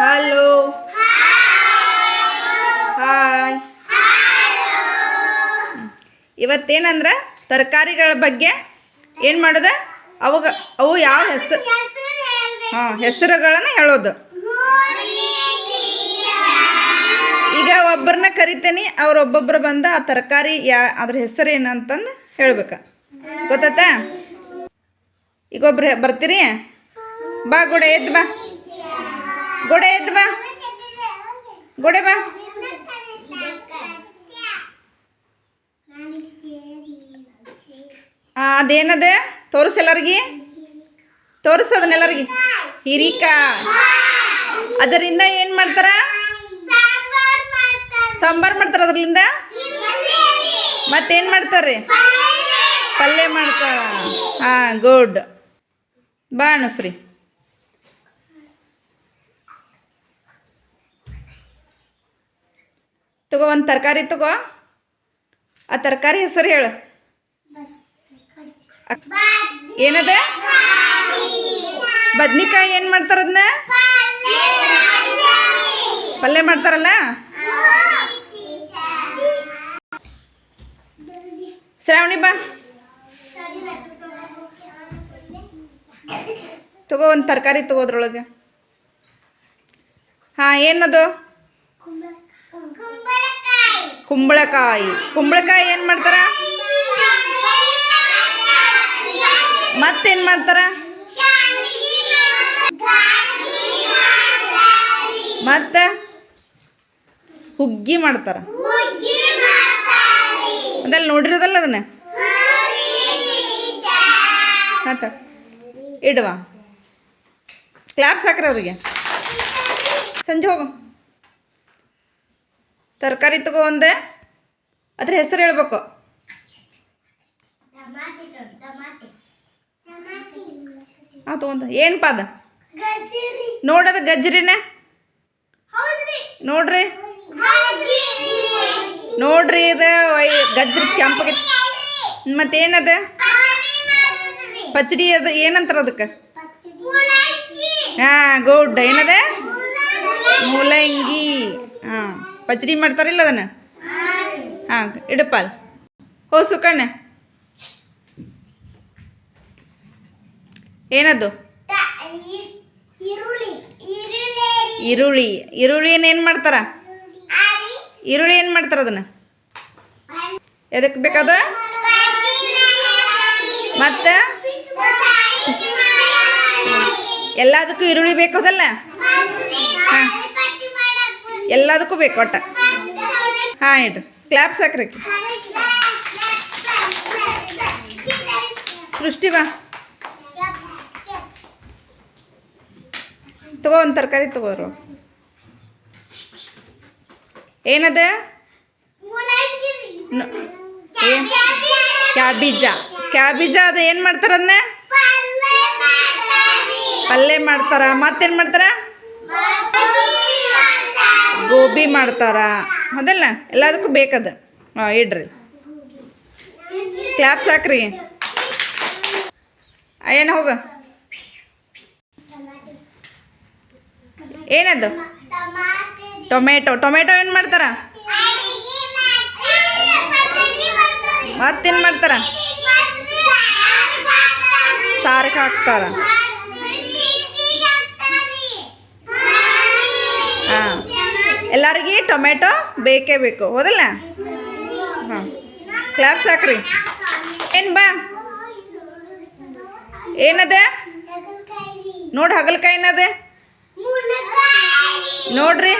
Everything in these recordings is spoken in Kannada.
Hello hi. ಇವತ್ತೇನಂದ್ರೆ ತರಕಾರಿಗಳ ಬಗ್ಗೆ ಏನು ಮಾಡೋದು, ಅವು ಯಾವ ಹೆಸರುಗಳನ್ನು ಹೇಳೋದು. ಈಗ ಒಬ್ಬರನ್ನ ಕರಿತೀನಿ, ಒಬ್ಬೊಬ್ಬರು ಬಂದ ಆ ತರಕಾರಿ ಅದ್ರ ಹೆಸರು ಏನಂತಂದು ಹೇಳ್ಬೇಕು. ಗೊತ್ತಾಯ್ತಾ? ಈಗ ಒಬ್ರು ಬರ್ತೀರಿ? ಬಾ ಗೋಡೆ ಎದ್ದು ಬಾ, ಗೋಡೆ ಎದ್ದು ಬಾ, ಗೋಡೆ ಬಾ. ಅದೇನದ ತೋರಿಸ್, ಎಲ್ಲರಿಗೆ ತೋರಿಸ್, ಅದನ್ನೆಲ್ಲರಿಗೆ. ಹೀರಿಕಾಯಿ. ಅದರಿಂದ ಏನು ಮಾಡ್ತಾರ? ಸಾಂಬಾರು ಮಾಡ್ತಾರೆ ಅದರಿಂದ. ಮತ್ತೇನು ಮಾಡ್ತಾರೆ? ಪಲ್ಯ ಮಾಡ್ತಾರ. ಹಾಂ, ಗುಡ್. ಬಾ ಅನುಶ್ರೀ. ತಗೋ, ಒಂದು ತರಕಾರಿ ತಗೋ. ಆ ತರಕಾರಿ ಹೆಸರು ಹೇಳು. ಏನದ? ಬದ್ನಿಕಾಯಿ. ಏನು ಮಾಡ್ತಾರ ಅದನ್ನ? ಪಲ್ಯ ಮಾಡ್ತಾರಲ್ಲ. ಶ್ರಾವಣಿ ಬಾ, ತಗೋ ಒಂದು ತರಕಾರಿ ತಗೋದ್ರೊಳಗೆ. ಹಾಂ, ಏನದು? ಕುಂಬಳಕಾಯಿ. ಕುಂಬಳಕಾಯಿ ಏನು ಮಾಡ್ತಾರ? ಮತ್ತೇನು ಮಾಡ್ತಾರ? ಮತ್ತೆ ಹುಗ್ಗಿ ಮಾಡ್ತಾರ. ಅದಲ್ಲ ನೋಡಿರೋದಲ್ಲ ಅದನ್ನ. ಆತ ಇಡುವ. ಕ್ಲಾಪ್ಸ್ ಹಾಕ್ರಿ ಅವ್ರಿಗೆ. ಸಂಜೆ ಹೋಗು. ತರಕಾರಿ ತಗೋ ಒಂದೆ, ಅದ್ರ ಹೆಸರು ಹೇಳ್ಬೇಕು. ಹಾಂ, ತಗೊಂಡ. ಏನಪ್ಪ ಅದು? ನೋಡೋದು ಗಜ್ರಿನ ನೋಡ್ರಿ, ನೋಡ್ರಿ. ಇದು ಗಜ್ರಿ ಕೆಂಪಗೆ. ಮತ್ತೇನದ? ಪಚಡಿ. ಅದು ಏನಂತಾರ ಅದಕ್ಕೆ? ಹಾಂ, ಗುಡ್. ಏನದ? ಮೂಲಂಗಿ. ಹಾಂ, ಪಚಡಿ ಮಾಡ್ತಾರಿಲ್ಲ ಅದನ್ನು. ಹಾಂ, ಇಡಪ್ಪ ಅಲ್ಲಿ. ಹೋ ಸುಕಣ್ಣ. ಏನದು? ಈರುಳ್ಳಿ. ಈರುಳ್ಳಿನ ಏನು ಮಾಡ್ತಾರ? ಈರುಳ್ಳಿ ಏನು ಮಾಡ್ತಾರ ಅದನ್ನು? ಎದಕ್ಕೆ ಬೇಕದ? ಮತ್ತು ಎಲ್ಲದಕ್ಕೂ ಈರುಳ್ಳಿ ಬೇಕದಲ್ಲ. ಹಾಂ, ಎಲ್ಲದಕ್ಕೂ ಬೇಕು ಒಟ್ಟ. ಹಾಂ, ಇಡ್ರಿ. ಕ್ಲಾಪ್ಸ್ ಹಾಕ್ರಿ. ಸೃಷ್ಟಿ ಬಾ, ತಗೋ ಒಂದು ತರಕಾರಿ ತಗೋರು. ಏನದ? ಕ್ಯಾಬೀಜ. ಕ್ಯಾಬೀಜ. ಅದು ಏನು ಮಾಡ್ತಾರ? ಅದನ್ನ ಪಲ್ಯ ಮಾಡ್ತಾರ. ಮತ್ತೇನು ಮಾಡ್ತಾರ? ಗೋಬಿ ಮಾಡ್ತಾರ. ಹೌದಲ್ಲ, ಎಲ್ಲದಕ್ಕೂ ಬೇಕದು. ಹಾಂ, ಇಡ್ರಿ. ಕ್ಲಾಪ್ಸ್ ಹಾಕ್ರಿ. ಏನು ಹೋಗ. ಏನದು? ಟೊಮೆಟೊ. ಟೊಮೆಟೊ ಏನು ಮಾಡ್ತಾರ? ಮತ್ತೇನು ಮಾಡ್ತಾರ? ಸಾರಿಗೆ ಹಾಕ್ತಾರ. ಹಾಂ, ಎಲ್ಲರಿಗೆ ಟೊಮೆಟೊ ಬೇಕೇ ಬೇಕು. ಹೌದಲ್ಲ? ಹಾಂ, ಕ್ಲಾಪ್ಸ್ ಹಾಕ್ರಿ. ಏನು ಬಾ. ಏನದ? ನೋಡಿ, ಹಾಗಲಕಾಯಿ ಏನದ ನೋಡ್ರಿ.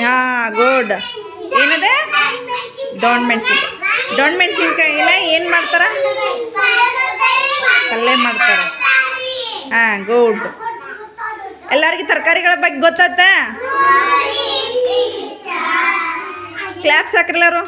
ಹಾಂ, ಗುಡ್. ಏನದ? ಡೊಣ್ ಮೆಣಸಿನ್ಕಾಯಿ. ಡೊಣ್ ಮೆಣಸಿನ್ಕಾಯಿನ ಏನು ಮಾಡ್ತಾರ? ಪಲ್ಯ ಮಾಡ್ತಾರ. ಹಾಂ, ಗುಡ್. ಎಲ್ಲರಿಗೆ ತರಕಾರಿಗಳ ಬಗ್ಗೆ ಗೊತ್ತಾಯ್ತಾ? ಕ್ಲಾಪ್ಸ್ ಹಾಕ್ರಿಲ್ಲರು.